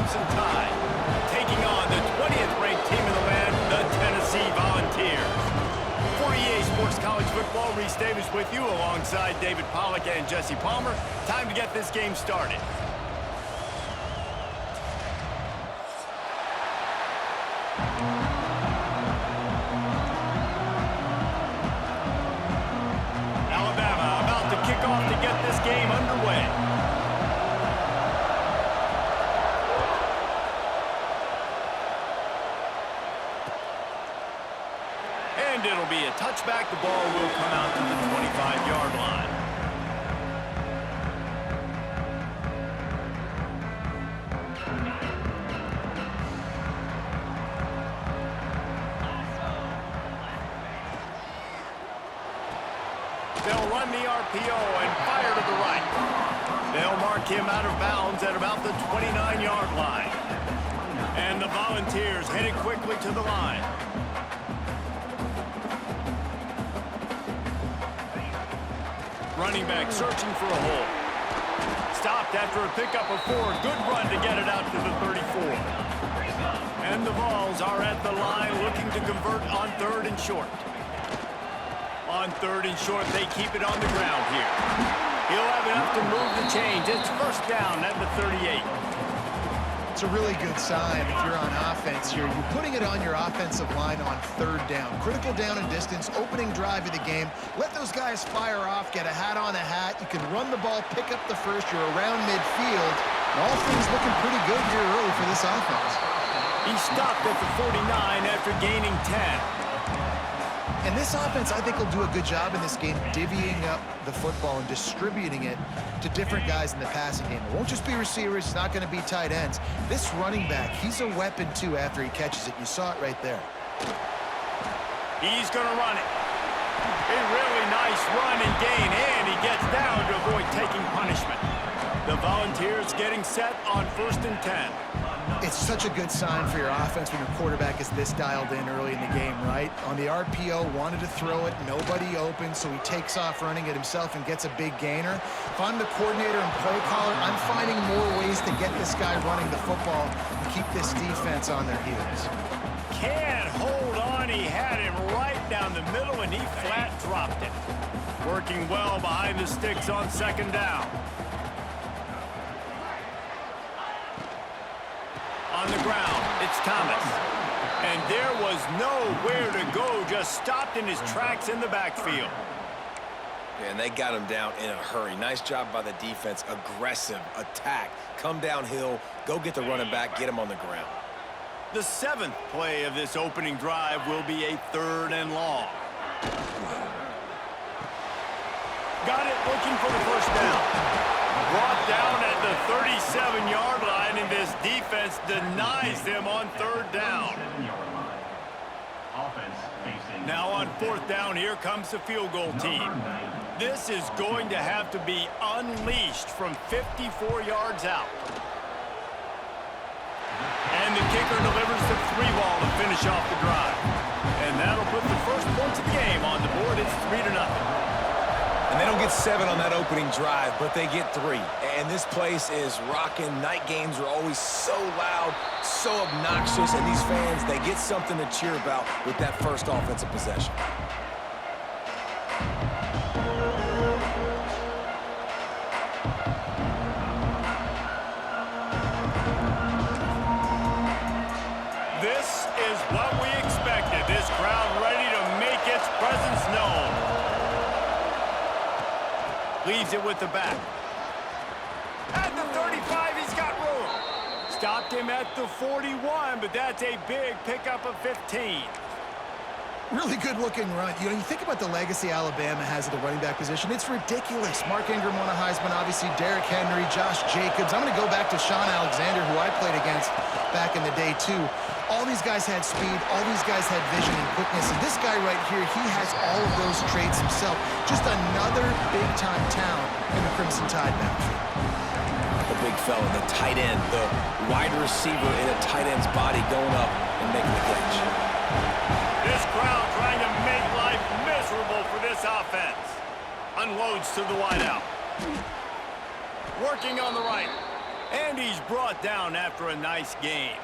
Crimson Tide, taking on the 20th ranked team in the land, the Tennessee Volunteers. For EA Sports College Football, Reese Davis with you alongside David Pollack and Jesse Palmer. Time to get this game started. Alabama about to kick off to get this game underway. And it'll be a touchback. The ball will come out to the 25-yard line. They'll run the RPO and fire to the right. They'll mark him out of bounds at about the 29-yard line. And the Volunteers headed quickly to the line. Running back searching for a hole. Stopped after a pickup of 4. Good run to get it out to the 34. And the Vols are at the line looking to convert on 3rd and short. On 3rd and short, they keep it on the ground here. He'll have enough to move the chains. It's first down at the 38. It's a really good sign if you're on offense here. You're putting it on your offensive line on 3rd down. Critical down and distance, opening drive of the game. Let those guys fire off, get a hat on a hat. You can run the ball, pick up the first. You're around midfield. And all things looking pretty good here early for this offense. He stopped at the 49 after gaining 10. And this offense, I think, will do a good job in this game divvying up the football and distributing it to different guys in the passing game. It won't just be receivers. It's not going to be tight ends. This running back, he's a weapon, too, after he catches it. You saw it right there. He's going to run it. A really nice run and gain, and he gets down to avoid taking punishment. The Volunteers getting set on 1st and 10. It's such a good sign for your offense when your quarterback is this dialed in early in the game, right? On the RPO, wanted to throw it, nobody open, so he takes off running it himself and gets a big gainer. If I'm the coordinator and play caller, I'm finding more ways to get this guy running the football and keep this defense on their heels. Can't hold on. He had him right down the middle, and he flat dropped it. Working well behind the sticks on 2nd down. On the ground, it's Thomas. And there was nowhere to go, just stopped in his tracks in the backfield. Yeah, and they got him down in a hurry. Nice job by the defense. Aggressive attack. Come downhill, go get the running back, get him on the ground. The 7th play of this opening drive will be a 3rd and long. Got it looking for the first down. Brought down at the 37-yard line, and this defense denies them on 3rd down. Now on 4th down, here comes the field goal team. This is going to have to be unleashed from 54 yards out. And the kicker delivers the 3-ball to finish off the drive. And that'll put the first points of the game on the board. It's 3-0. And they don't get 7 on that opening drive, but they get 3. And this place is rocking. Night games are always so loud, so obnoxious, and these fans, they get something to cheer about with that first offensive possession. This is what we expected. This crowd ready to make its presence known. Leaves it with the back. At the 35, he's got room. Stopped him at the 41, but that's a big pickup of 15. Really good-looking run. You know, you think about the legacy Alabama has at the running back position. It's ridiculous. Mark Ingram won a Heisman, obviously Derrick Henry, Josh Jacobs. I'm going to go back to Sean Alexander, who I played against back in the day, too. All these guys had speed. All these guys had vision and quickness. And this guy right here, he has all of those traits himself. Just another big-time talent in the Crimson Tide backfield. The big fella, the tight end, the wide receiver in a tight end's body going up and making the catch. This crowd trying to make life miserable for this offense. Unloads to the wideout. Working on the right. And he's brought down after a nice gain.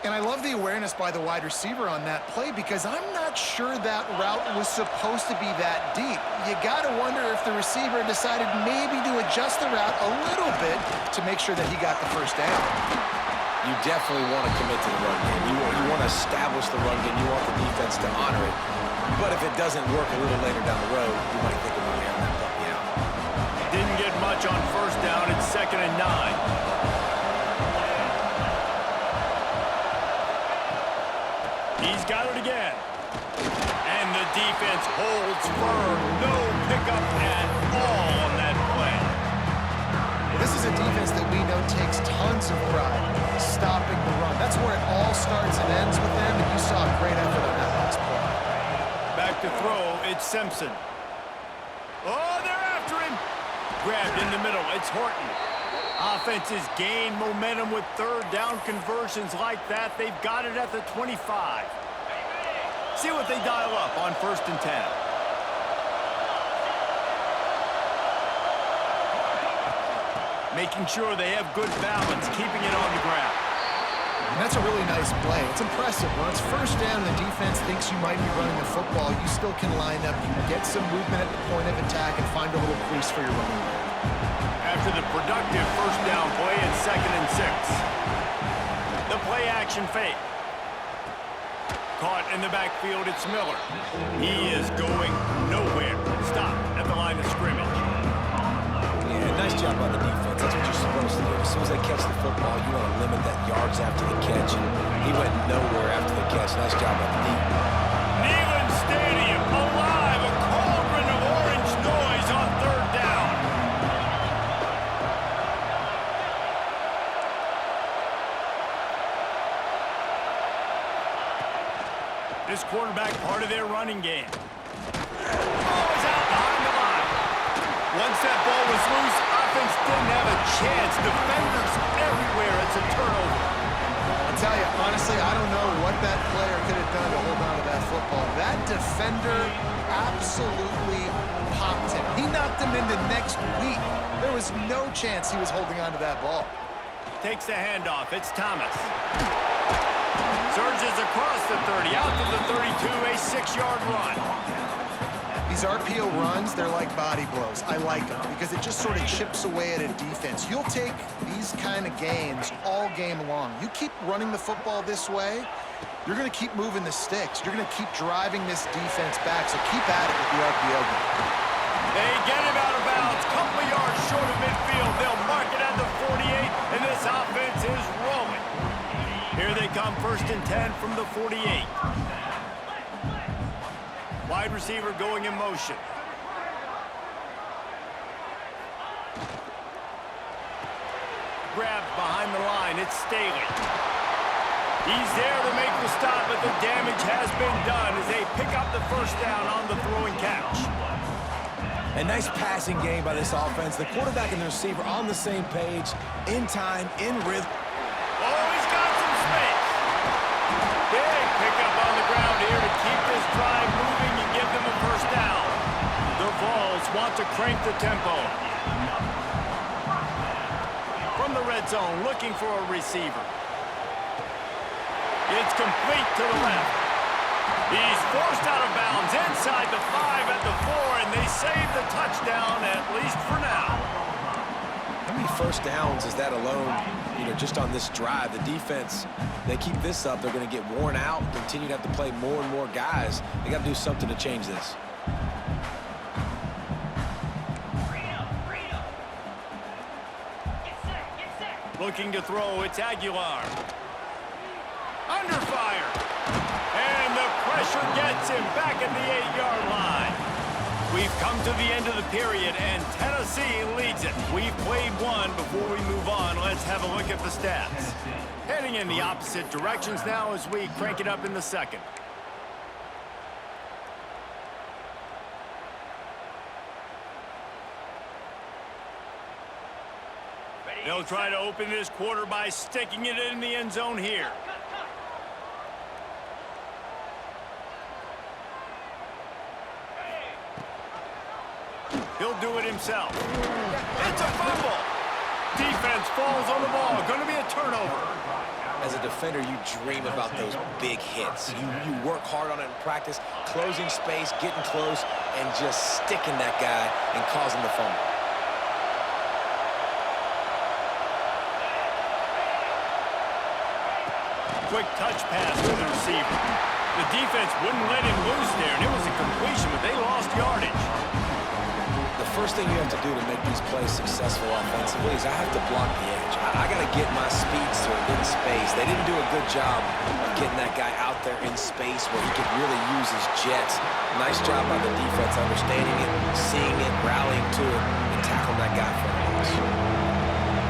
And I love the awareness by the wide receiver on that play because I'm not sure that route was supposed to be that deep. You got to wonder if the receiver decided maybe to adjust the route a little bit to make sure that he got the first down. You definitely want to commit to the run game. You want to establish the run game. You want the defense to honor it. But if it doesn't work a little later down the road, you might think about airing that puppy out. Didn't get much on first down. It's 2nd and 9. He's got it again. And the defense holds firm. No pickup at all on that play. Well, this is a defense that we know takes tons of pride stopping the run. That's where it all starts and ends with them, and you saw a great effort on that last play. Back to throw, it's Simpson. Oh, they're after him. Grabbed in the middle, it's Horton. Offenses gain momentum with third down conversions like that. They've got it at the 25. See what they dial up on 1st and 10. Making sure they have good balance, keeping it on the ground. And that's a really nice play. It's impressive. When it's first down and the defense thinks you might be running the football, you still can line up. You can get some movement at the point of attack and find a little crease for your running back. After the productive first down play, it's 2nd and 6. The play action fake. Caught in the backfield, it's Miller. He is going nowhere. Stop at the line of scrimmage. Yeah, nice job by the defense. That's what you're supposed to do. As soon as they catch the football, you want to limit that yards after the catch. And he went nowhere after the catch. Nice job by the deep. Neyland Stadium alive. A cauldron of orange noise on 3rd down. This quarterback part of their running game. Ball is out behind the line. Once that ball was loose, offense didn't have a chance. Defenders everywhere. It's a turnover. I'll tell you, honestly, I don't know what that player could have done to hold on to that football. That defender absolutely popped him. He knocked him into next week. There was no chance he was holding on to that ball. Takes the handoff. It's Thomas. Surges across the 30, out to the 32, a 6-yard run. These RPO runs, they're like body blows. I like them because it just sort of chips away at a defense. You'll take these kind of gains all game long. You keep running the football this way, you're going to keep moving the sticks. You're going to keep driving this defense back, so keep at it with the RPO game. They get him out of bounds, couple of yards short of midfield. They'll mark it at the 48, and this offense is rolling. Here they come, 1st and 10 from the 48. Wide receiver going in motion. Grabbed behind the line, it's Staley. He's there to make the stop, but the damage has been done as they pick up the first down on the throwing catch. A nice passing game by this offense. The quarterback and the receiver on the same page, in time, in rhythm. Oh, he's got some space. Big pickup on the ground here to keep this drive moving and give them a first down. The Vols want to crank the tempo. From the red zone, looking for a receiver. It's complete to the left. He's forced out of bounds inside the 5 at the 4, and they save the touchdown, at least for now. How many first downs is that alone, just on this drive? The defense, they keep this up, they're going to get worn out, continue to have to play more and more guys. They got to do something to change this. Looking to throw, it's Aguilar. Under fire. And the pressure gets him back at the 8-yard line. We've come to the end of the period, and Tennessee leads it. We've played one. Before we move on, let's have a look at the stats. Heading in the opposite directions now as we crank it up in the second. They'll try to open this quarter by sticking it in the end zone here. He'll do it himself. It's a fumble. Defense falls on the ball. Going to be a turnover. As a defender, you dream about those big hits. You work hard on it in practice, closing space, getting close, and just sticking that guy and causing the fumble. Quick touch pass to the receiver. The defense wouldn't let him loose there, and it was a completion, but they lost yardage. The first thing you have to do to make these plays successful offensively is I have to block the edge. I got to get my speedster in space. They didn't do a good job of getting that guy out there in space where he could really use his jets. Nice job by the defense understanding it, seeing it, rallying to it, and tackling that guy for a loss.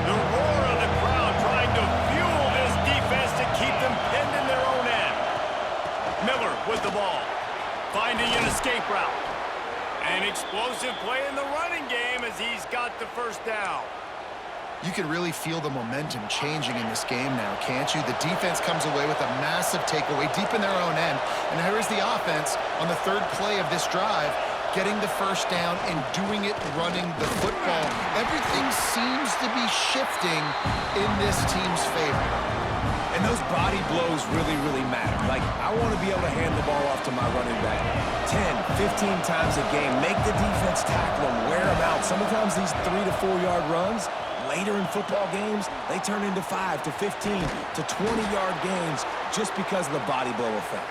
The roar of the crowd trying to fuel this defense to keep them pinned in their own end. Miller with the ball, finding an escape route. An explosive play in the running game as he's got the first down. You can really feel the momentum changing in this game now, can't you? The defense comes away with a massive takeaway deep in their own end. And here is the offense on the third play of this drive, getting the first down and doing it running the football. Everything seems to be shifting in this team's favor. And those body blows really, really matter. Like, I want to be able to hand the ball off to my running back 10, 15 times a game. Make the defense tackle them, wear them out. Sometimes these 3 to 4 yard runs, later in football games, they turn into 5 to 15 to 20-yard gains just because of the body blow effect.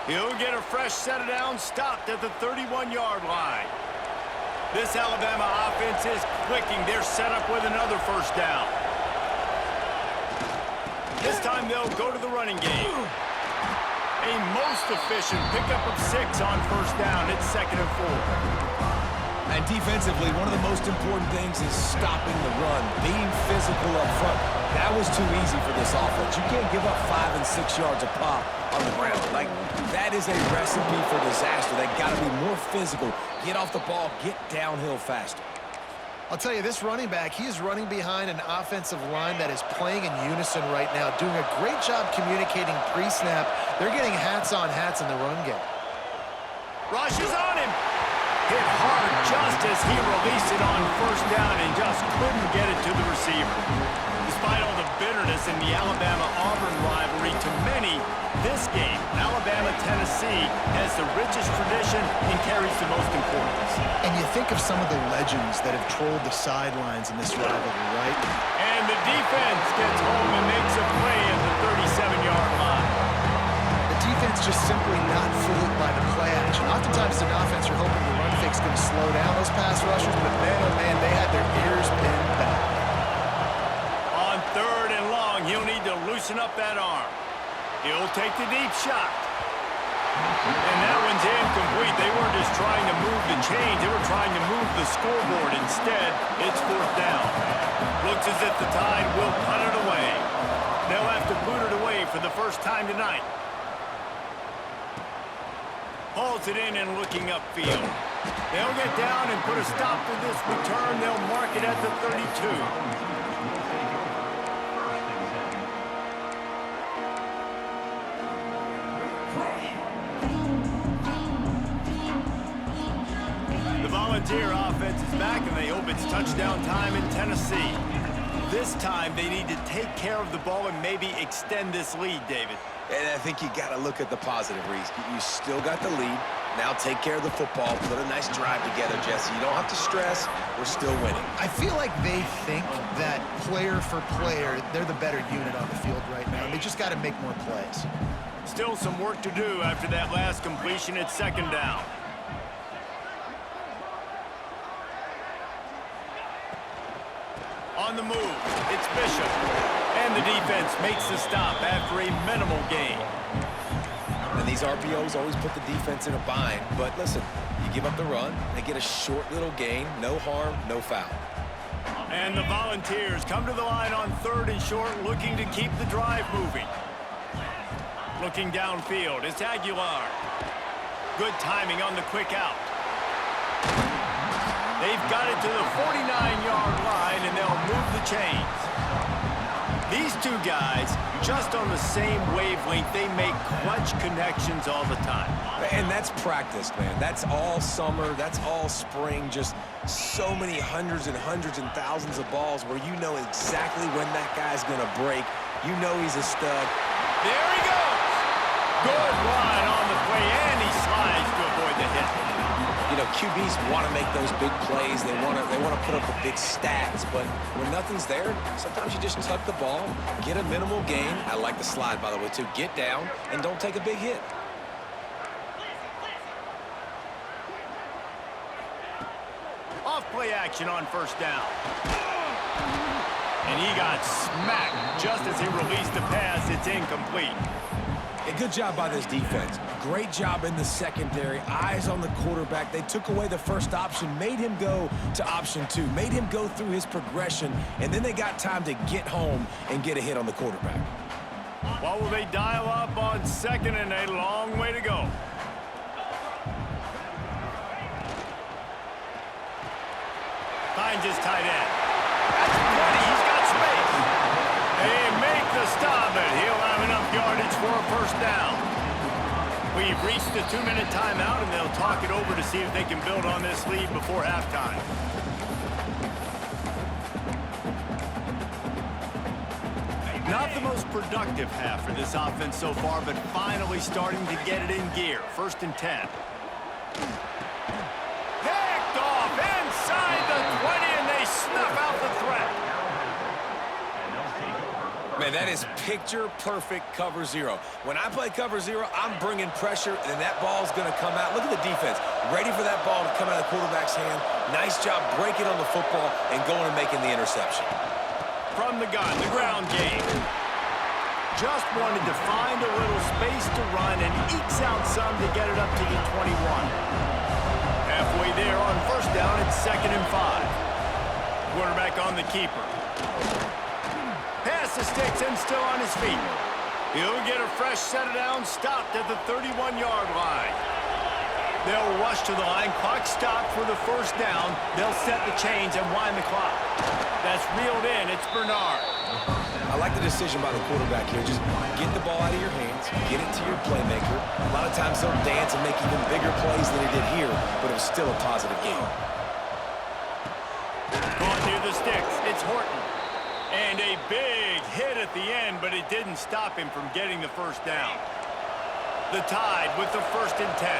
He'll get a fresh set of downs, stopped at the 31-yard line. This Alabama offense is clicking. They're set up with another first down. This time they'll go to the running game. A most efficient pickup of 6 on first down. It's 2nd and 4. And defensively, one of the most important things is stopping the run, being physical up front. That was too easy for this offense. You can't give up 5 and 6 yards a pop on the ground. Like, that is a recipe for disaster. They got to be more physical, get off the ball, get downhill faster. I'll tell you, this running back, he is running behind an offensive line that is playing in unison right now, doing a great job communicating pre-snap. They're getting hats-on hats in the run game. Rush is on him. Hit hard just as he released it on first down and just couldn't get it to the receiver. Despite all the bitterness in the Alabama-Auburn rivalry, to many, this game, Alabama-Tennessee, has the richest tradition and carries the most importance. And you think of some of the legends that have trolled the sidelines in this rivalry, right? And the defense gets home and makes a play at the 37-yard line. The defense just simply not fooled by the play action. Oftentimes, an offense, you're hoping the run fake's going to slow down those pass rushers, but man, oh man, they had their ears pinned back. On 3rd and long, he'll need to loosen up that arm. He'll take the deep shot. And that one's incomplete. They weren't just trying to move the chains. They were trying to move the scoreboard. Instead, it's 4th down. Looks as if the Tide will punt it away. They'll have to boot it away for the first time tonight. Hauls it in and looking upfield. They'll get down and put a stop to this return. They'll mark it at the 32. Volunteer offense is back, and they hope it's touchdown time in Tennessee. This time, they need to take care of the ball and maybe extend this lead, David. And I think you got to look at the positive, Reese. You still got the lead. Now take care of the football. Put a nice drive together, Jesse. You don't have to stress. We're still winning. I feel like they think that player for player, they're the better unit on the field right now. They just got to make more plays. Still some work to do after that last completion. It's 2nd down. On the move, it's Bishop. And the defense makes the stop after a minimal gain. And these RPOs always put the defense in a bind. But listen, you give up the run, they get a short little gain, no harm, no foul. And the Volunteers come to the line on 3rd and short, looking to keep the drive moving. Looking downfield, it's Aguilar. Good timing on the quick out. They've got it to the 49-yard line, and they'll move the chains. These two guys, just on the same wavelength, they make clutch connections all the time. And that's practice, man. That's all summer. That's all spring. Just so many hundreds and thousands of balls where you know exactly when that guy's going to break. You know he's a stud. There he goes. Good line on the play, and he slides to avoid the hit. You know, QBs want to make those big plays. They want to put up the big stats. But when nothing's there, sometimes you just tuck the ball, get a minimal gain. I like the slide, by the way, too. Get down and don't take a big hit. Off play action on first down. And he got smacked just as he released the pass. It's incomplete. A good job by this defense. Great job in the secondary. Eyes on the quarterback. They took away the first option, made him go to option 2, made him go through his progression, and then they got time to get home and get a hit on the quarterback. What will they dial up on second and a long way to go? Finds his tight end. That's plenty. He's got space. They make the stop, but he'll have enough yardage for a first down. We've reached the 2-minute timeout, and they'll talk it over to see if they can build on this lead before halftime. Not the most productive half for this offense so far, but finally starting to get it in gear. 1st and 10. Picked off inside the 20, and they snuff out the threat. Man, that is picture-perfect cover 0. When I play cover 0, I'm bringing pressure, and that ball's going to come out. Look at the defense. Ready for that ball to come out of the quarterback's hand. Nice job breaking on the football and going and making the interception. From the gun, the ground game. Just wanted to find a little space to run and ekes out some to get it up to the 21. Halfway there on first down, it's 2nd and 5. Quarterback on the keeper. Pass the sticks and still on his feet. He'll get a fresh set of downs, stopped at the 31-yard line. They'll rush to the line. Clock stopped for the first down. They'll set the chains and wind the clock. That's reeled in. It's Bernard. I like the decision by the quarterback here. Just get the ball out of your hands, get it to your playmaker. A lot of times they'll dance and make even bigger plays than he did here, but it was still a positive game. Caught near the sticks. It's Horton. And a big hit at the end, but it didn't stop him from getting the first down. The Tide with the 1st and 10.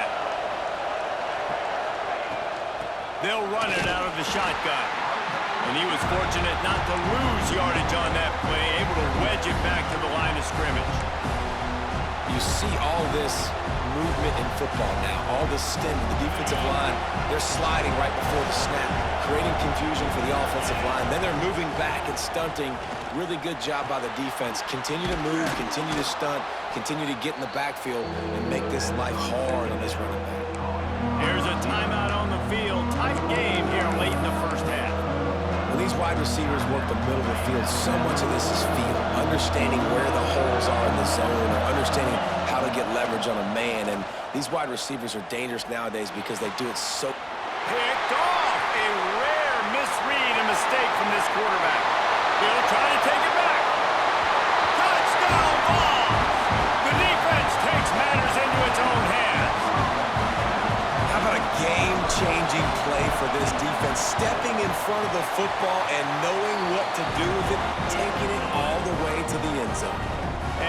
They'll run it out of the shotgun. And he was fortunate not to lose yardage on that play, able to wedge it back to the line of scrimmage. You see all this movement in football now, all this stem in the defensive line. They're sliding right before the snap, creating confusion for the offensive line. Then they're moving back and stunting. Really good job by the defense. Continue to move, continue to stunt, continue to get in the backfield and make this life hard on this running back. Here's a timeout on the field. Tight game here late in the first half. When these wide receivers work the middle of the field, so much of this is feel, understanding where the holes are in the zone or understanding how to get leverage on a man. And these wide receivers are dangerous nowadays because they do it so... Picked off. A rare misread and mistake from this quarterback. He'll try to take it back. Touchdown ball. The defense takes matters into its own hands. How about a game-changing play for this defense? Stepping in front of the football and knowing what to do with it, taking it all the way to the end zone.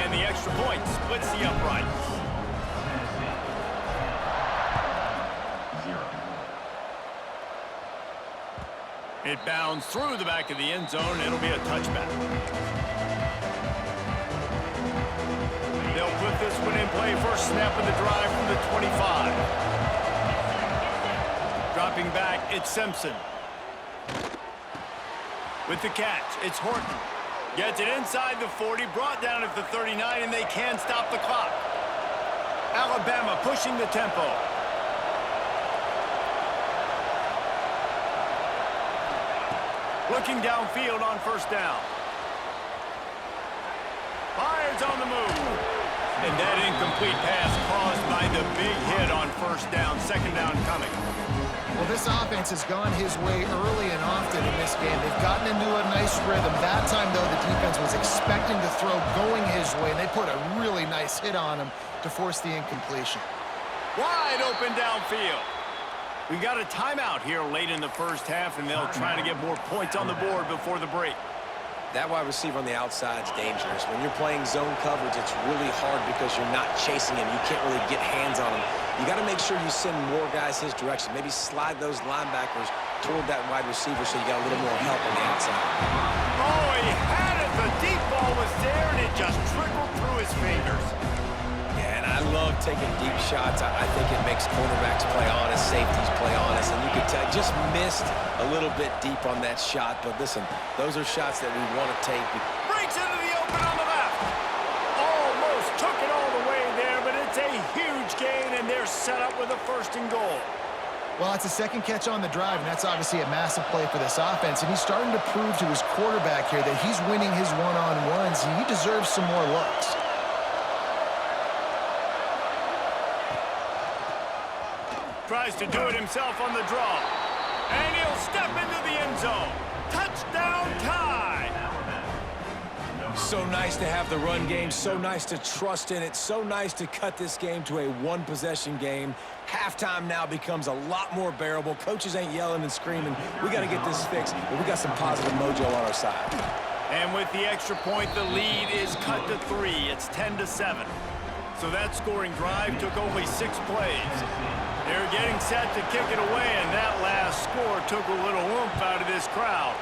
And the extra point splits the uprights. It bounds through the back of the end zone. It'll be a touchback. They'll put this one in play. First snap of the drive from the 25. Dropping back, it's Simpson. With the catch, it's Horton. Gets it inside the 40, brought down at the 39, and they can stop the clock. Alabama pushing the tempo. Looking downfield on first down. Fires on the move. And that incomplete pass caused by the big hit on first down. 2nd down coming. Well, this offense has gone his way early and often in this game. They've gotten into a nice rhythm. That time, though, the defense was expecting to throw going his way, and they put a really nice hit on him to force the incompletion. Wide open downfield. We got a timeout here late in the first half, and they'll try to get more points on the board before the break. That wide receiver on the outside is dangerous. When you're playing zone coverage, it's really hard because you're not chasing him. You can't really get hands on him. You got to make sure you send more guys his direction. Maybe slide those linebackers toward that wide receiver so you got a little more help on the outside. Oh, he had it. The deep ball was there, and it just trickled through his fingers. Yeah, and I love taking deep shots. I think it makes cornerbacks play honest, safeties play honest, and you can tell just missed a little bit deep on that shot. But listen, those are shots that we want to take. Breaks into the open on the left. Almost took it all the way there, but it's a huge gain, and they're set up with a 1st and goal. Well, it's a second catch on the drive, and that's obviously a massive play for this offense. And he's starting to prove to his quarterback here that he's winning his one-on-ones, and he deserves some more looks. Tries to do it himself on the draw. And he'll step into the end zone. Touchdown tie. So nice to have the run game, so nice to trust in it, so nice to cut this game to a one-possession game. Halftime now becomes a lot more bearable. Coaches ain't yelling and screaming. We got to get this fixed, but we got some positive mojo on our side. And with the extra point, the lead is cut to 3. It's 10-7. So that scoring drive took only 6 plays. They're getting set to kick it away, and that last score took a little oomph out of this crowd.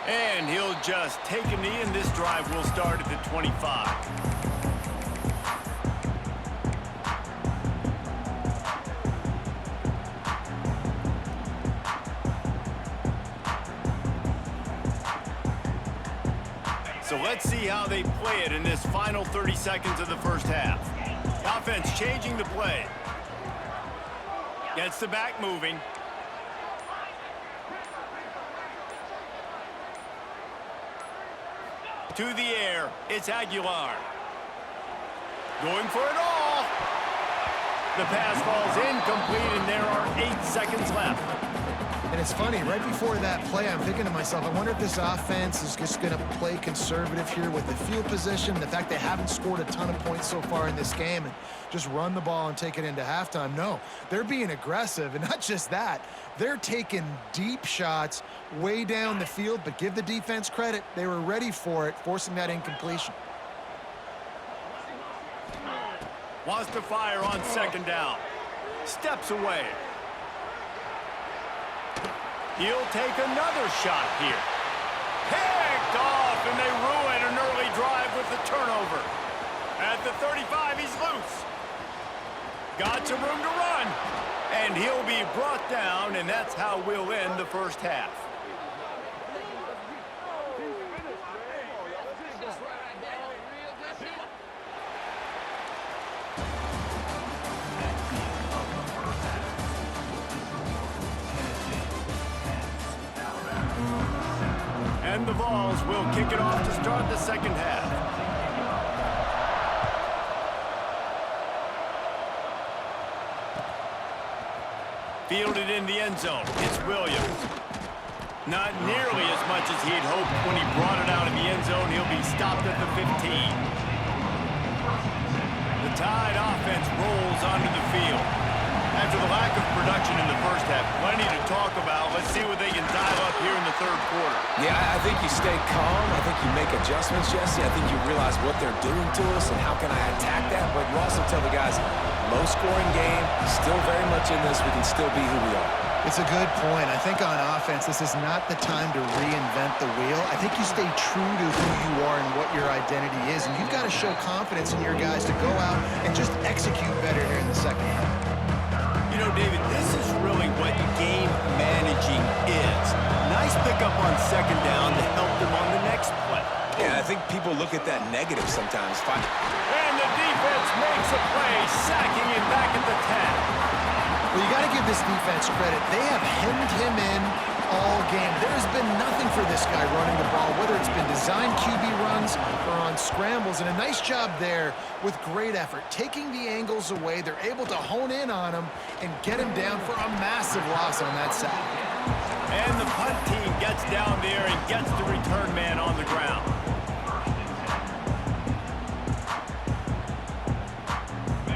And he'll just take a knee, and this drive will start at the 25. So let's see how they play it in this final 30 seconds of the first half. Offense changing the play. Gets the back moving. To the air, it's Aguilar. Going for it all. The pass falls incomplete, and there are 8 seconds left. And it's funny, right before that play, I'm thinking to myself, I wonder if this offense is just going to play conservative here with the field position, the fact they haven't scored a ton of points so far in this game, and just run the ball and take it into halftime. No, they're being aggressive, and not just that, they're taking deep shots way down the field, but give the defense credit. They were ready for it, forcing that incompletion. Wants to fire on 2nd down. Steps away. He'll take another shot here. Picked off, and they ruin an early drive with the turnover. At the 35, he's loose. Got some room to run. And he'll be brought down, and that's how we'll end the first half. And the Vols will kick it off to start the second half. Fielded in the end zone. It's Williams. Not nearly as much as he'd hoped when he brought it out in the end zone. He'll be stopped at the 15. The Tide offense rolls onto the field. After the lack of production in the first half, plenty to talk about. Let's see what they can dial up here in the third quarter. Yeah, I think you stay calm. I think you make adjustments, Jesse. I think you realize what they're doing to us and how can I attack that. But you also tell the guys, low-scoring game, still very much in this. We can still be who we are. It's a good point. I think on offense, this is not the time to reinvent the wheel. I think you stay true to who you are and what your identity is. And you've got to show confidence in your guys to go out and just execute better here in the second half. You know, David, this is really what game managing is. Nice pickup on 2nd down to help them on the next play. Yeah, I think people look at that negative sometimes. And the defense makes a play, sacking him back at the 10. Well, you got to give this defense credit. They have hemmed him in all game. There's been nothing for this guy running the ball, whether it's been designed QB runs or on scrambles, and a nice job there with great effort. Taking the angles away, they're able to hone in on him and get him down for a massive loss on that sack. And the punt team gets down there and gets the return man on the ground.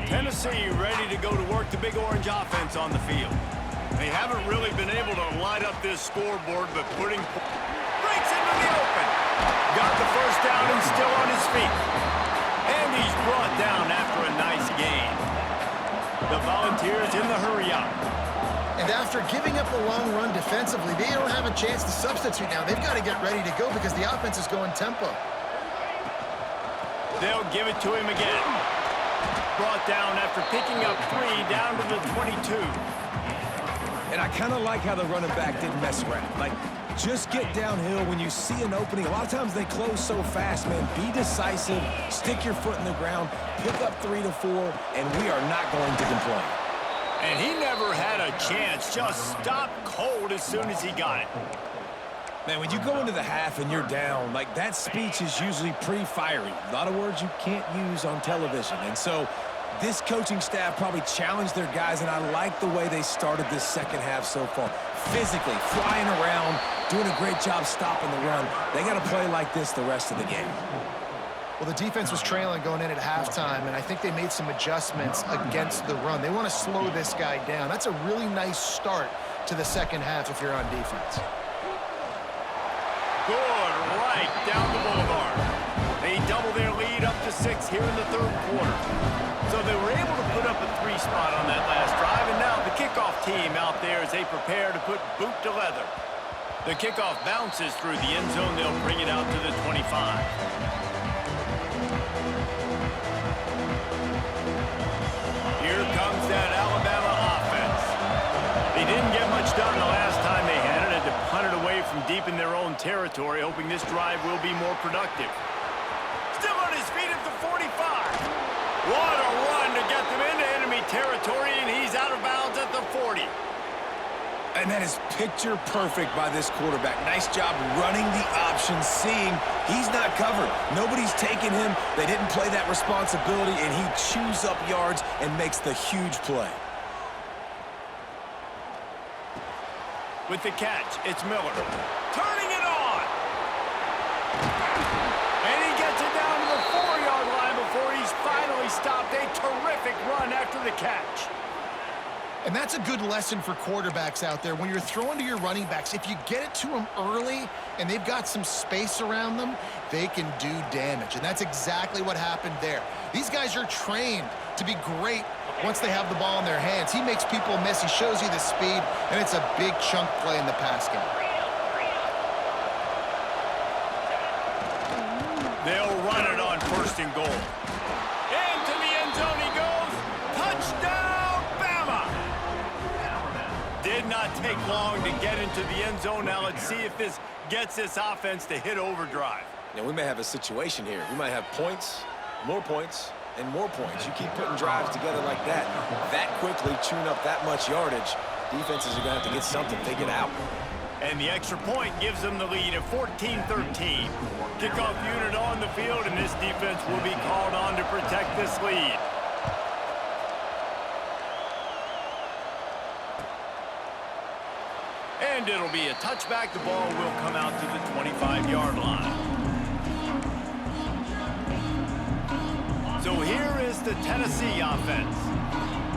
Tennessee ready to go to work the Big Orange offense on the field. They haven't really been able to light up this scoreboard, but putting breaks into the open. Got the first down and still on his feet. And he's brought down after a nice gain. The Volunteers in the hurry up. And after giving up a long run defensively, they don't have a chance to substitute now. They've got to get ready to go because the offense is going tempo. They'll give it to him again. Brought down after picking up 3 down to the 22. And I kind of like how the running back didn't mess around. Like, just get downhill when you see an opening. A lot of times they close so fast, man. Be decisive, stick your foot in the ground, pick up 3 to 4, and we are not going to complain. And he never had a chance. Just stopped cold as soon as he got it. Man, when you go into the half and you're down, like, that speech is usually pretty fiery. A lot of words you can't use on television. And so this coaching staff probably challenged their guys, and I like the way they started this second half so far. Physically, flying around, doing a great job stopping the run. They got to play like this the rest of the game. Well, the defense was trailing going in at halftime, and I think they made some adjustments against the run. They want to slow this guy down. That's a really nice start to the second half if you're on defense. Good right down the boulevard. They double their lead up to 6 here in the third quarter. So they were able to put up a 3 spot on that last drive, and now the kickoff team out there as they prepare to put boot to leather. The kickoff bounces through the end zone. They'll bring it out to the 25. Here comes that Alabama offense. They didn't get much done the last time they had it. Had to punt it away from deep in their own territory, hoping this drive will be more productive. Still on his feet at the 45. What a run to get them into enemy territory, and he's out of bounds at the 40. And that is picture perfect by this quarterback. Nice job running the option, seeing he's not covered. Nobody's taking him. They didn't play that responsibility, and he chews up yards and makes the huge play. With the catch, it's Miller. Turning it on! And he gets it down to the 4-yard line before he's finally stopped. A terrific run after the catch. And that's a good lesson for quarterbacks out there. When you're throwing to your running backs, if you get it to them early and they've got some space around them, they can do damage. And that's exactly what happened there. These guys are trained to be great once they have the ball in their hands. He makes people miss. He shows you the speed, and it's a big chunk play in the pass game. They'll run it on 1st and goal. Into the end zone he goes. Touchdown, Bama! Did not take long to get into the end zone. Now let's see if this gets this offense to hit overdrive. Now, we may have a situation here. We might have points, more points, and more points. You keep putting drives together like that quickly, chewing up that much yardage, defenses are going to have to get something figured out. And the extra point gives them the lead at 14-13. Kickoff unit on the field, and this defense will be called on to protect this lead. And it'll be a touchback. The ball will come out to the 25-yard line. So here is the Tennessee offense.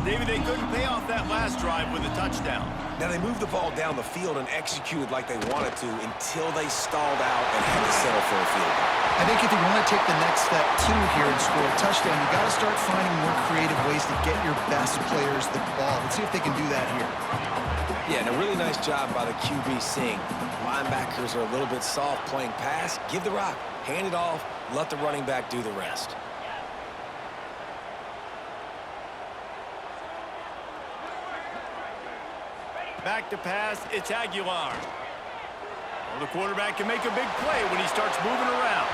David, they couldn't pay off that last drive with a touchdown. Now, they moved the ball down the field and executed like they wanted to until they stalled out and had to settle for a field goal. I think if you want to take the next step, too, here and score a touchdown, you got to start finding more creative ways to get your best players the ball. Let's see if they can do that here. Yeah, and a really nice job by the QB seeing linebackers are a little bit soft playing pass. Give the rock, hand it off, let the running back do the rest. Back to pass, it's Aguilar. Well, the quarterback can make a big play when he starts moving around.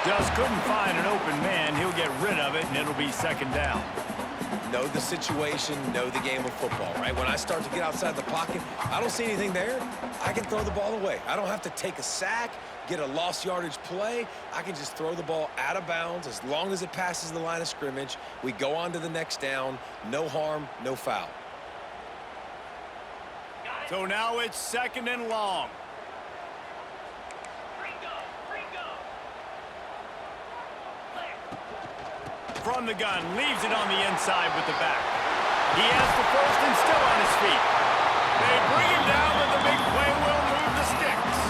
Just couldn't find an open man. He'll get rid of it, and it'll be 2nd down. Know the situation, know the game of football, right? When I start to get outside the pocket, I don't see anything there. I can throw the ball away. I don't have to take a sack, get a lost yardage play. I can just throw the ball out of bounds as long as it passes the line of scrimmage. We go on to the next down. No harm, no foul. So now it's 2nd and long. From the gun, leaves it on the inside with the back. He has the first and still on his feet. They bring him down, but the big play will move the sticks.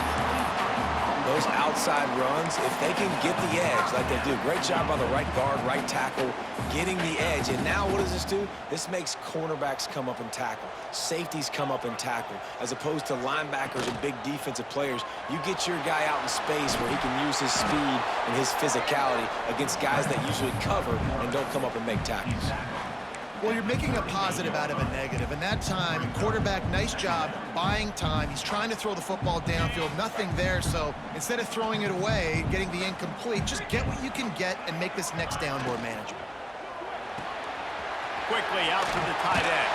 Those outside runs, if they can get the edge like they do, great job by the right guard, right tackle, getting the edge. And now what does this do? This makes cornerbacks come up and tackle. Safeties come up and tackle. As opposed to linebackers and big defensive players, you get your guy out in space where he can use his speed and his physicality against guys that usually cover and don't come up and make tackles. Well, you're making a positive out of a negative. And that time, quarterback, nice job buying time. He's trying to throw the football downfield. Nothing there. So instead of throwing it away, getting the incomplete, just get what you can get and make this next down more manageable. Quickly out to the tight end.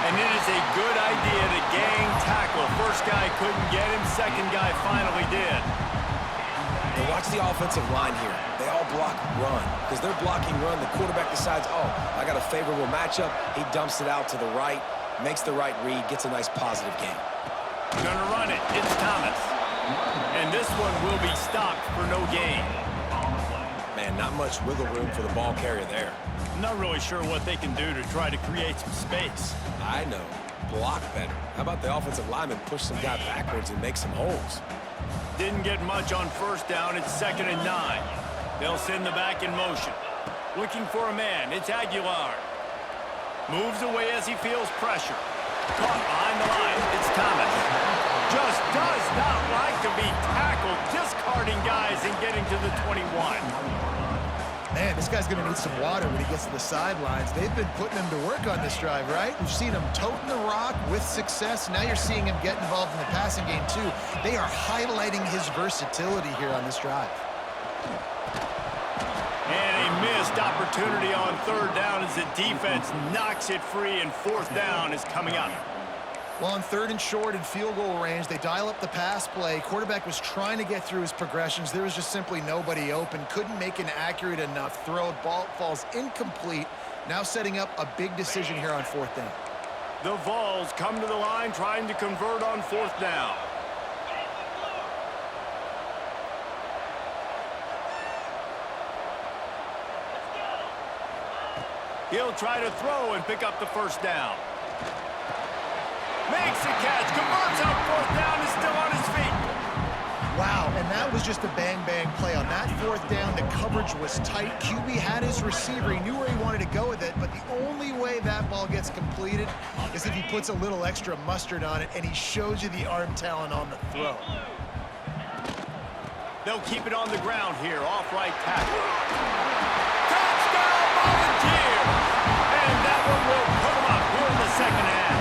And it is a good idea to gang tackle. First guy couldn't get him. Second guy finally did. And watch the offensive line here. They all block run. Because they're blocking run, the quarterback decides, oh, I got a favorable matchup. He dumps it out to the right, makes the right read, gets a nice positive gain. Gonna run it. It's Thomas. And this one will be stopped for no gain. Man, not much wiggle room for the ball carrier there. I'm not really sure what they can do to try to create some space. I know. Block better. How about the offensive lineman push some guy backwards and make some holes? Didn't get much on first down. It's 2nd and 9. They'll send the back in motion. Looking for a man. It's Aguilar. Moves away as he feels pressure. Caught behind the line. It's Thomas. Just does not like to be tackled. Discarding guys and getting to the 21. Man, this guy's going to need some water when he gets to the sidelines. They've been putting him to work on this drive, right? We've seen him toting the rock with success. Now you're seeing him get involved in the passing game, too. They are highlighting his versatility here on this drive. And a missed opportunity on 3rd down as the defense knocks it free, and 4th down is coming up. Well, on 3rd and short and field goal range, they dial up the pass play. Quarterback was trying to get through his progressions. There was just simply nobody open. Couldn't make an accurate enough throw. Ball falls incomplete. Now setting up a big decision here on 4th down. The Vols come to the line trying to convert on 4th down. He'll try to throw and pick up the 1st down. Makes the catch, converts on 4th down, is still on his feet. Wow, and that was just a bang-bang play. On that 4th down, the coverage was tight. QB had his receiver. He knew where he wanted to go with it, but the only way that ball gets completed is if he puts a little extra mustard on it, and he shows you the arm talent on the throw. They'll keep it on the ground here, off right tackle. Touchdown, Volunteers! And that one will put them up here in the 2nd half.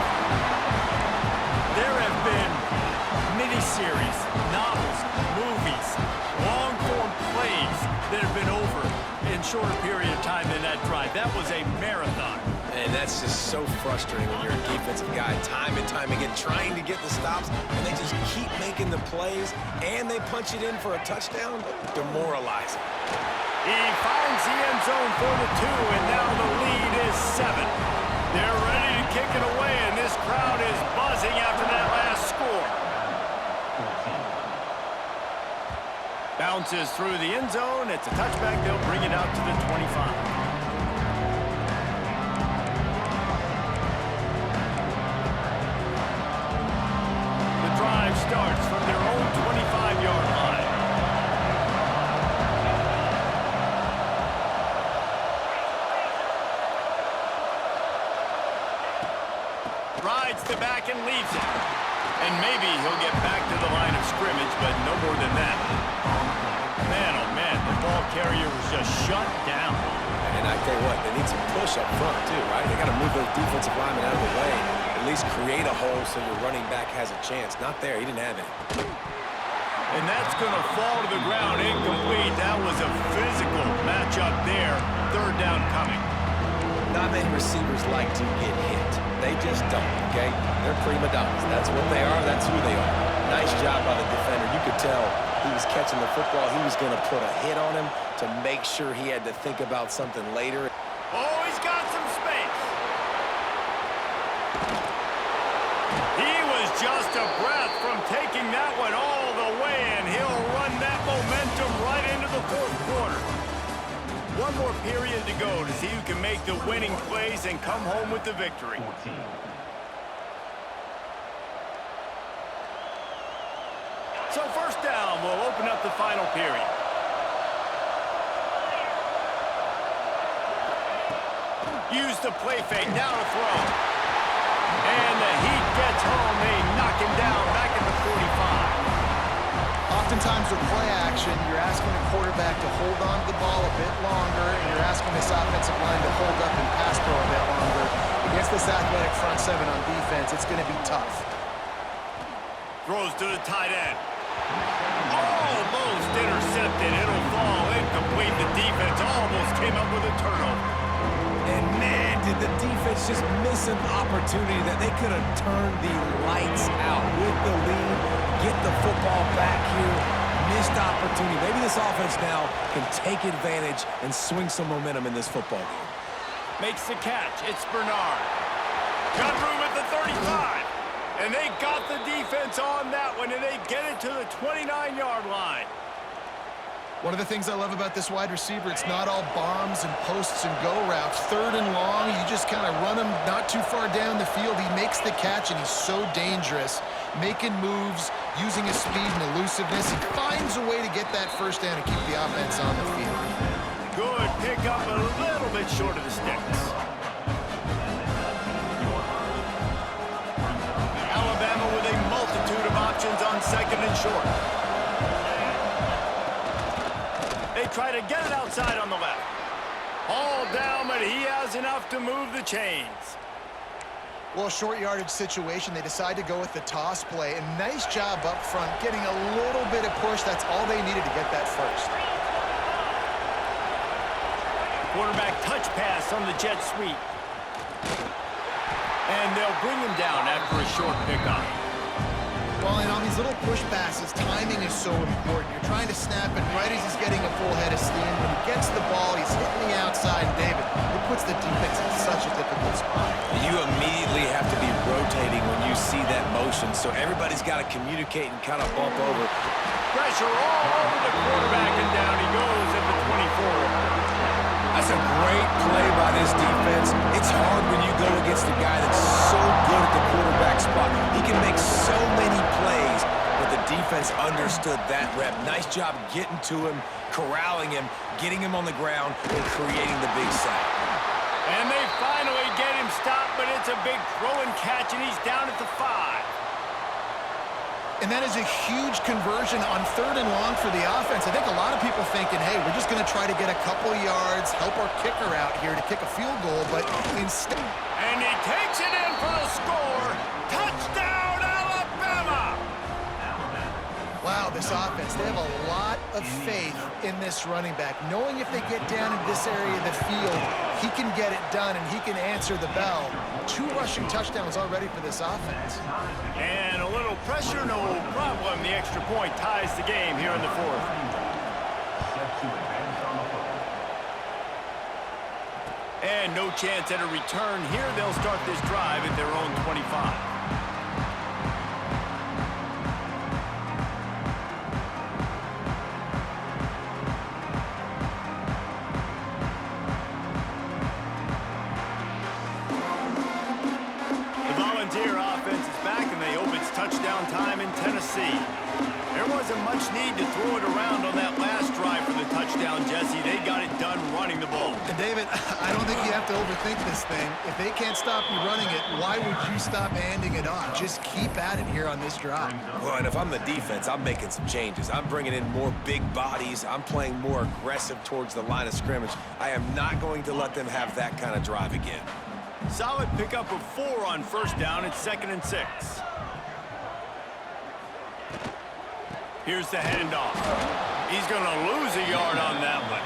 There have been miniseries, novels, movies, long-form plays that have been over in shorter period of time than that drive. That was a marathon. And that's just so frustrating when you're a defensive guy, time and time again, trying to get the stops, and they just keep making the plays, and they punch it in for a touchdown. Demoralizing. He finds the end zone for the 2, and now the lead is 7. They're ready to kick it away, and this crowd is buzzing after that last score. Bounces through the end zone. It's a touchback. They'll bring it out to the 25. Starts from their own 25-yard line. Rides the back and leaves it. And maybe he'll get back to the line of scrimmage, but no more than that. Man, oh man, the ball carrier was just shut down. And I tell you what, they need some push up front too, right? They got to move those defensive linemen out of the way. At least create a hole so your running back has a chance. Not there. He didn't have it. And that's going to fall to the ground incomplete. That was a physical matchup there. 3rd down coming. Not many receivers like to get hit. They just don't, okay? They're prima donnas. That's what they are. That's who they are. Nice job by the defender. You could tell he was catching the football. He was going to put a hit on him to make sure he had to think about something later. Oh, he's got some space. He was just a breath from taking that one all the way, and he'll run that momentum right into the fourth quarter. One more period to go to see who can make the winning plays and come home with the victory. So first down will open up the final period. Use the play fake, now to throw. And the Heat gets home. They knock him down back at the 45. Oftentimes with play action, you're asking the quarterback to hold on to the ball a bit longer, and you're asking this offensive line to hold up and pass pro a bit longer. Against this athletic front seven on defense, it's going to be tough. Throws to the tight end. Almost intercepted. It'll fall incomplete. The defense almost came up with a turnover. And man, did the defense just miss an opportunity that they could have turned the lights out with the lead, get the football back here. Missed opportunity. Maybe this offense now can take advantage and swing some momentum in this football game. Makes the catch. It's Bernard. Got room at the 35. And they got the defense on that one, and they get it to the 29-yard line. One of the things I love about this wide receiver, it's not all bombs and posts and go routes. Third and long, you just kind of run him not too far down the field. He makes the catch, and he's so dangerous, making moves, using his speed and elusiveness. He finds a way to get that first down and keep the offense on the field. Good pick up, a little bit short of the sticks. Alabama with a multitude of options on second and short. They try to get it outside on the left. All down, but he has enough to move the chains. Well, short yardage situation, they decide to go with the toss play. And nice job up front, getting a little bit of push. That's all they needed to get that first. Quarterback touch pass on the jet sweep. And they'll bring him down after a short pickup. Well, and on these little push passes, timing is so important. You're trying to snap it right as he's getting a full head of steam. When he gets the ball, he's hitting the outside. David, it puts the defense in such a difficult spot. You immediately have to be rotating when you see that motion, so everybody's got to communicate and kind of bump over. Pressure all over the quarterback, and down he goes at the 24. That's a great play by this defense. It's hard when you go against a guy that's so good at the quarterback spot. He can make so many plays, but the defense understood that rep. Nice job getting to him, corralling him, getting him on the ground, and creating the big sack. And they finally get him stopped, but it's a big throw and catch, and he's down at the 5. And that is a huge conversion on third and long for the offense. I think a lot of people thinking, hey, we're just going to try to get a couple of yards, help our kicker out here to kick a field goal, but instead... And he takes it in for the score. Touchdown, Alabama! Wow, this offense, they have a lot of faith in this running back, knowing if they get down in this area of the field, he can get it done and he can answer the bell. 2 rushing touchdowns already for this offense. And a little pressure, no problem. The extra point ties the game here in the 4th. And no chance at a return here. They'll start this drive at their own 25. Touchdown time in Tennessee. There wasn't much need to throw it around on that last drive for the touchdown, Jesse. They got it done running the ball. And David, I don't think you have to overthink this thing. If they can't stop you running it, why would you stop handing it off? Just keep at it here on this drive. Well, and if I'm the defense, I'm making some changes. I'm bringing in more big bodies. I'm playing more aggressive towards the line of scrimmage. I am not going to let them have that kind of drive again. Solid pickup of 4 on first down. It's 2nd and 6. Here's the handoff. He's going to lose a yard on that one.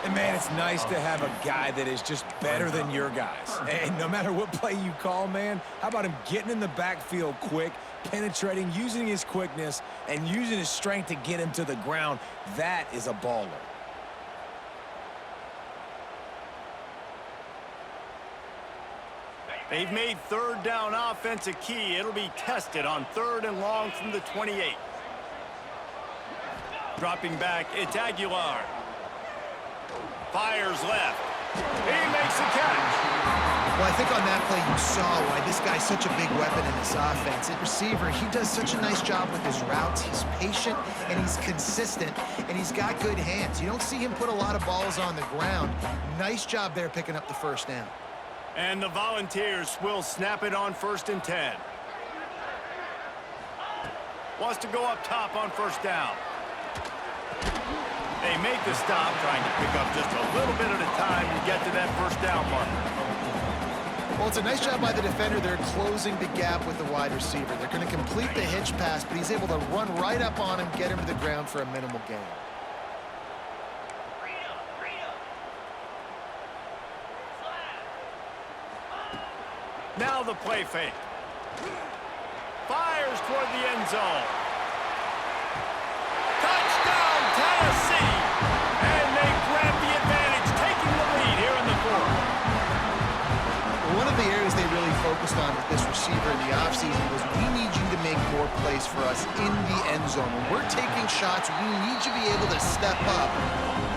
And, man, it's nice to have a guy that is just better than your guys. And no matter what play you call, man, how about him getting in the backfield quick, penetrating, using his quickness, and using his strength to get him to the ground? That is a baller. They've made third down offense a key. It'll be tested on 3rd and long from the 28. Dropping back, it's Aguilar. Fires left. He makes the catch. Well, I think on that play you saw why this guy's such a big weapon in this offense. At receiver, he does such a nice job with his routes. He's patient, and he's consistent, and he's got good hands. You don't see him put a lot of balls on the ground. Nice job there picking up the first down. And the Volunteers will snap it on 1st and 10. Wants to go up top on 1st down. They make the stop, trying to pick up just a little bit at a time to get to that 1st down marker. Well, it's a nice job by the defender. They're closing the gap with the wide receiver. They're going to complete the hitch pass, but he's able to run right up on him, get him to the ground for a minimal gain. Now the play fake. Fires toward the end zone. Touchdown, Tennessee! And they grab the advantage, taking the lead here in the 4th. One of the areas they really focused on with this receiver in the offseason was, we need you to make more plays for us in the end zone. When we're taking shots, we need you to be able to step up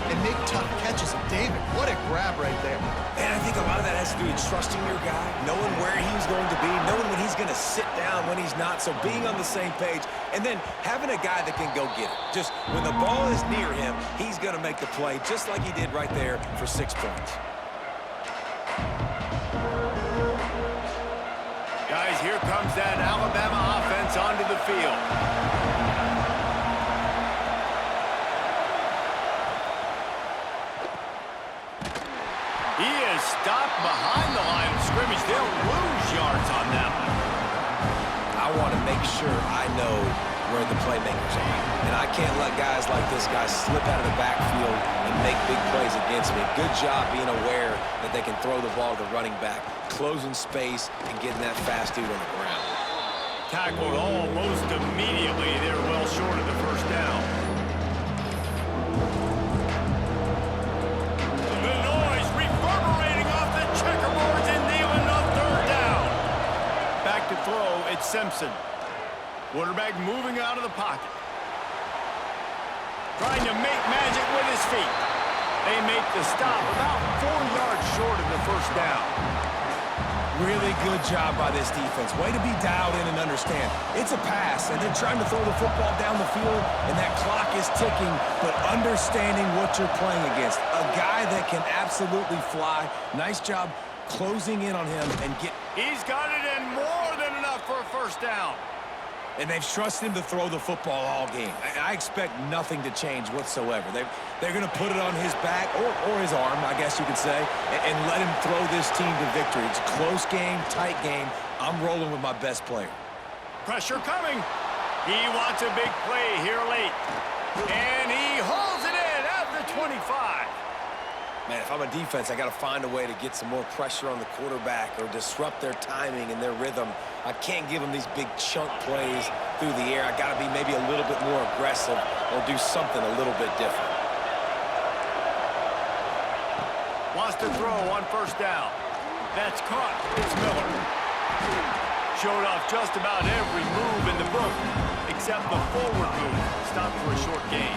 and make tough catches. And David, what a grab right there. And I think a lot of that has to do with trusting your guy, knowing where he's going to be, knowing when he's going to sit down, when he's not, so being on the same page, and then having a guy that can go get it. Just when the ball is near him, he's going to make the play, just like he did right there for 6 points. Guys, here comes that Alabama offense onto the field. He is stopped behind the line of scrimmage. They'll lose yards on that one. I want to make sure I know where the playmakers are. And I can't let guys like this guy slip out of the backfield and make big plays against me. Good job being aware that they can throw the ball to the running back, closing space, and getting that fast dude on the ground. Tackled almost immediately. They're well short of the 1st down. The noise reverberating off the checkerboards and kneeling on 3rd down. Back to throw, it's Simpson. Quarterback moving out of the pocket. Trying to make magic with his feet. They make the stop about 4 yards short of the 1st down. Really good job by this defense. Way to be dialed in and understand. It's a pass, and they're trying to throw the football down the field, and that clock is ticking, but understanding what you're playing against. A guy that can absolutely fly. Nice job closing in on him and get... He's got it in more than enough for a 1st down. And they've trusted him to throw the football all game. I expect nothing to change whatsoever. They're going to put it on his back, or his arm, I guess you could say, and let him throw this team to victory. It's a close game, tight game. I'm rolling with my best player. Pressure coming. He wants a big play here late. And he holds it in at the 25. Man, if I'm a defense, I got to find a way to get some more pressure on the quarterback or disrupt their timing and their rhythm. I can't give them these big chunk plays through the air. I got to be maybe a little bit more aggressive or do something a little bit different. Wants to throw on 1st down. That's caught. It's Miller. Showed off just about every move in the book except the forward move. Stopped for a short gain.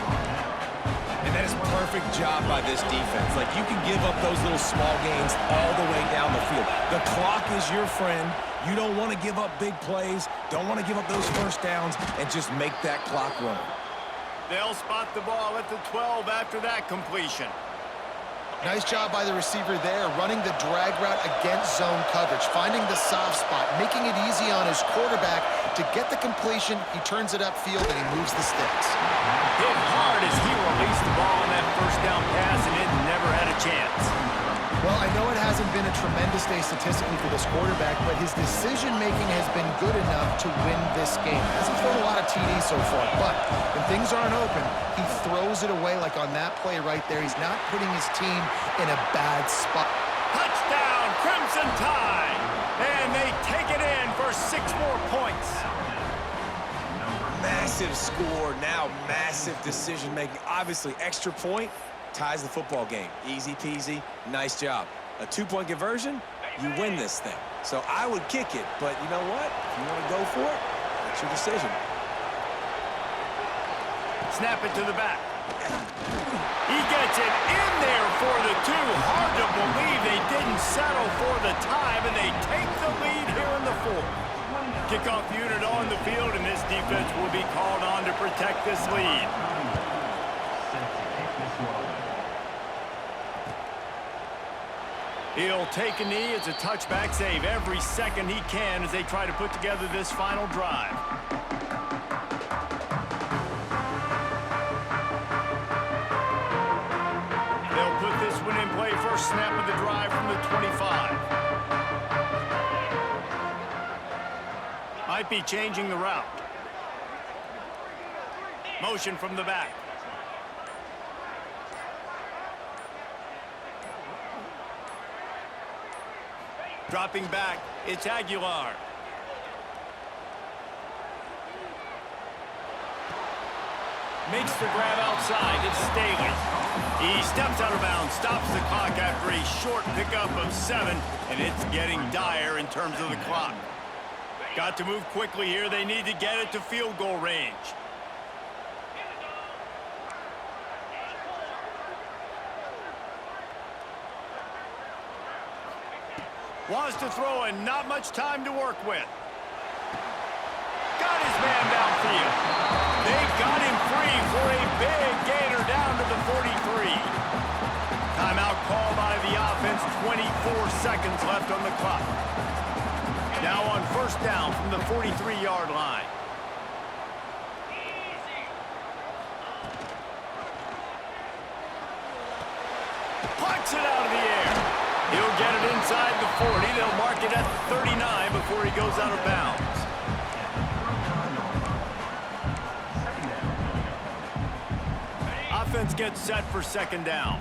And that is a perfect job by this defense. Like, you can give up those little small gains all the way down the field. The clock is your friend. You don't want to give up big plays, don't want to give up those 1st downs, and just make that clock run. They'll spot the ball at the 12 after that completion. Nice job by the receiver there, running the drag route against zone coverage, finding the soft spot, making it easy on his quarterback to get the completion. He turns it upfield, and he moves the sticks. Hit hard as he released the ball on that 1st down pass, and it never had a chance. Well, I know it hasn't been a tremendous day statistically for this quarterback, but his decision-making has been good enough to win this game. Hasn't thrown a lot of TDs so far, but when things aren't open, he throws it away like on that play right there. He's not putting his team in a bad spot. Touchdown, Crimson Tide! And they take it in for 6 more points. Massive score, now massive decision-making. Obviously, extra point ties the football game. Easy peasy, nice job. A 2-point conversion, you win this thing. So I would kick it, but you know what? If you want to go for it, that's your decision. Snap it to the back. He gets it in there for the 2. Hard to believe they didn't settle for the time, and they take the lead here in the 4th. Kickoff unit on the field, and this defense will be called on to protect this lead. He'll take a knee. It's a touchback save every second he can as they try to put together this final drive. They'll put this one in play. First snap of the drive from the 25. Might be changing the route. Motion from the back. Dropping back, it's Aguilar. Makes the grab outside, it's Staley. He steps out of bounds, stops the clock after a short pickup of 7, and it's getting dire in terms of the clock. Got to move quickly here. They need to get it to field goal range. Wants to throw and not much time to work with. Got his man downfield. They got him free for a big gainer down to the 43. Timeout call by the offense. 24 seconds left on the clock. Now on first down from the 43-yard line. Plucks it out of the air. He'll get it inside the 40. They'll mark it at the 39 before he goes out of bounds. Offense gets set for second down.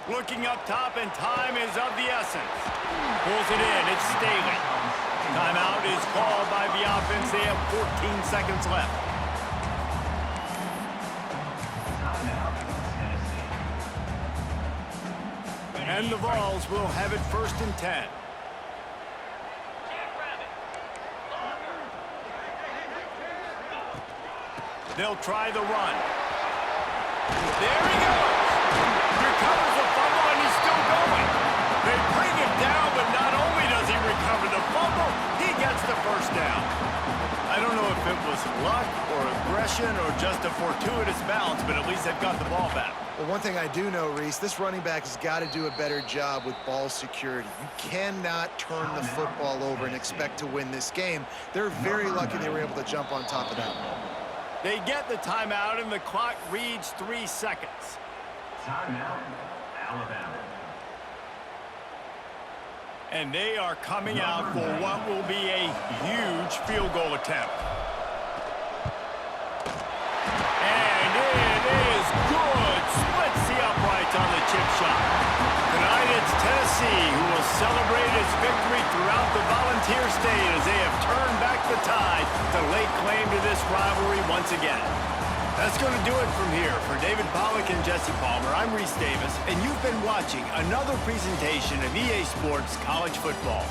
Looking up top, and time is of the essence. Pulls it in. It's Staley. Timeout is called by the offense. They have 14 seconds left. And the Vols will have it first and 10. They'll try the run. There he goes. Recovers the fumble, and he's still going. They bring him down, but not only does he recover the fumble, he gets the first down. I don't know if it was luck or aggression or just a fortuitous bounce, but at least they've got the ball back. Well, one thing I do know, Reese, this running back has got to do a better job with ball security. You cannot turn the football over and expect to win this game. They're very lucky they were able to jump on top of that. They get the timeout, and the clock reads 3 seconds. Timeout, Alabama. And they are coming out for what will be a huge field goal attempt. And it is good. Splits the uprights on the chip shot. Tonight it's Tennessee who will celebrate its victory throughout the Volunteer State as they have turned back the tide to lay claim to this rivalry once again. That's going to do it from here. For David Pollack and Jesse Palmer, I'm Reese Davis, and you've been watching another presentation of EA Sports College Football.